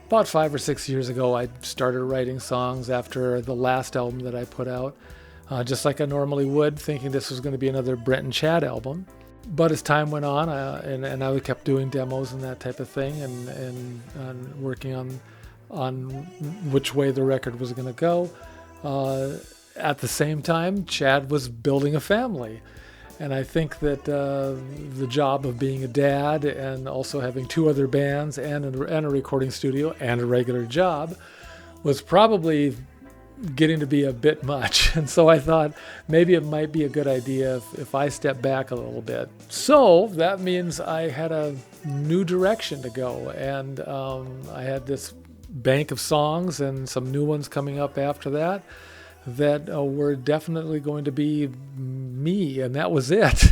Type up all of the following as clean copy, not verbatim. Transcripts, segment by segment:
About 5 or 6 years ago, I started writing songs after the last album that I put out, just like I normally would, thinking this was going to be another Brent and Chad album. But as time went on, and I kept doing demos and that type of thing, and working on which way the record was going to go. At the same time, Chad was building a family. And I think that the job of being a dad and also having two other bands and a recording studio and a regular job was probably getting to be a bit much. And so I thought maybe it might be a good idea if I step back a little bit. So that means I had a new direction to go. And I had this bank of songs and some new ones coming up after that were definitely going to be me, and that was it.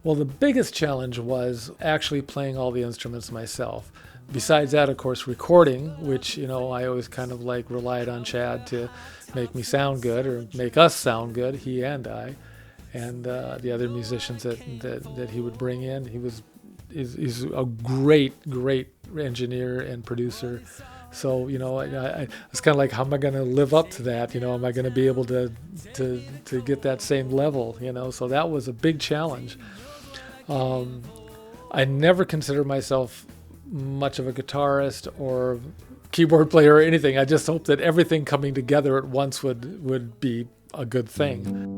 Well, the biggest challenge was actually playing all the instruments myself. Besides that, of course, recording, which, I always kind of relied on Chad to make me sound good, or make us sound good, he and I, and the other musicians that he would bring in. He's a great engineer and producer. So, I was kind of like, how am I going to live up to that? Am I going to be able to get that same level? So that was a big challenge. I never considered myself much of a guitarist or keyboard player or anything. I just hoped that everything coming together at once would be a good thing.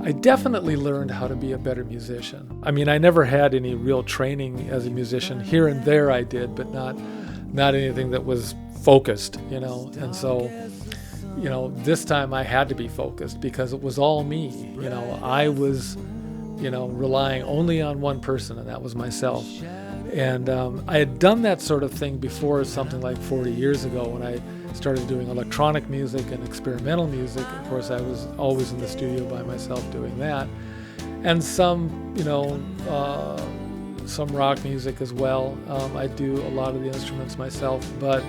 I definitely learned how to be a better musician. I mean, I never had any real training as a musician. Here and there I did, but not anything that was focused, And so, this time I had to be focused because it was all me. I was, relying only on one person, and that was myself. And I had done that sort of thing before, something like 40 years ago, when I started doing electronic music and experimental music. Of course, I was always in the studio by myself doing that. And some rock music as well. I do a lot of the instruments myself. But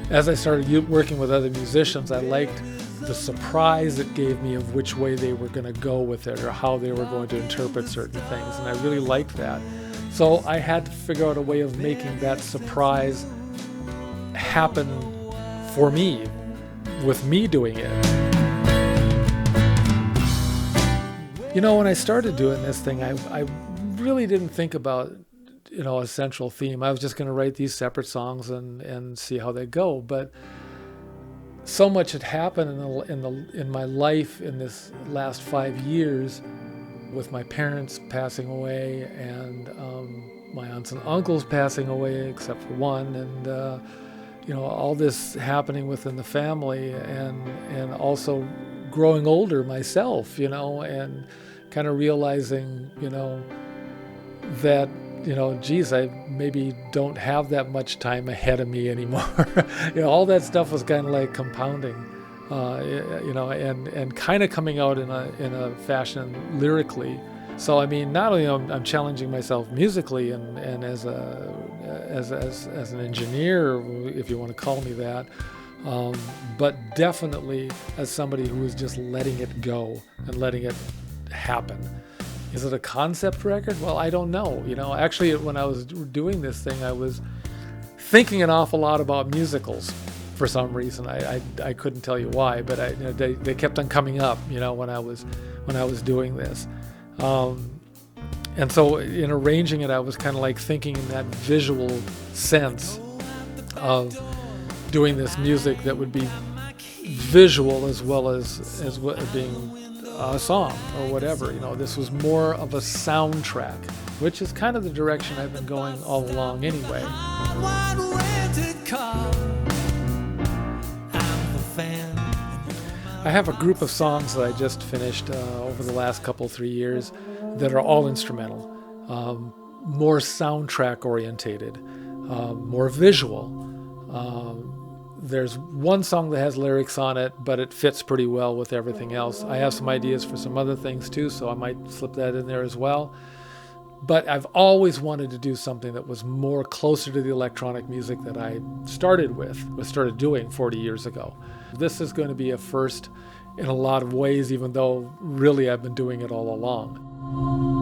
as I started working with other musicians, I liked the surprise it gave me of which way they were going to go with it or how they were going to interpret certain things. And I really liked that. So I had to figure out a way of making that surprise happen for me, with me doing it. When I started doing this thing, I really didn't think about, a central theme. I was just going to write these separate songs and see how they go. But so much had happened in my life in this last 5 years, with my parents passing away and my aunts and uncles passing away, except for one, and all this happening within the family, and also growing older myself, and kind of realizing, that, geez, I maybe don't have that much time ahead of me anymore. All that stuff was kind of like compounding, and kind of coming out in a fashion lyrically. So, I mean, not only I'm challenging myself musically and as an engineer, if you want to call me that, but definitely as somebody who is just letting it go and letting it happen. Is it a concept record? Well, I don't know. Actually, when I was doing this thing, I was thinking an awful lot about musicals for some reason. I couldn't tell you why, but they kept on coming up, when I was doing this. And so in arranging it, I was kind of like thinking in that visual sense of doing this music that would be visual as well as being a song or whatever. This was more of a soundtrack, which is kind of the direction I've been going all along anyway. I have a group of songs that I just finished over the last 3 years that are all instrumental, more soundtrack orientated, more visual. There's one song that has lyrics on it, but it fits pretty well with everything else. I have some ideas for some other things too, so I might slip that in there as well. But I've always wanted to do something that was more closer to the electronic music that I started doing 40 years ago. This is going to be a first in a lot of ways, even though really I've been doing it all along.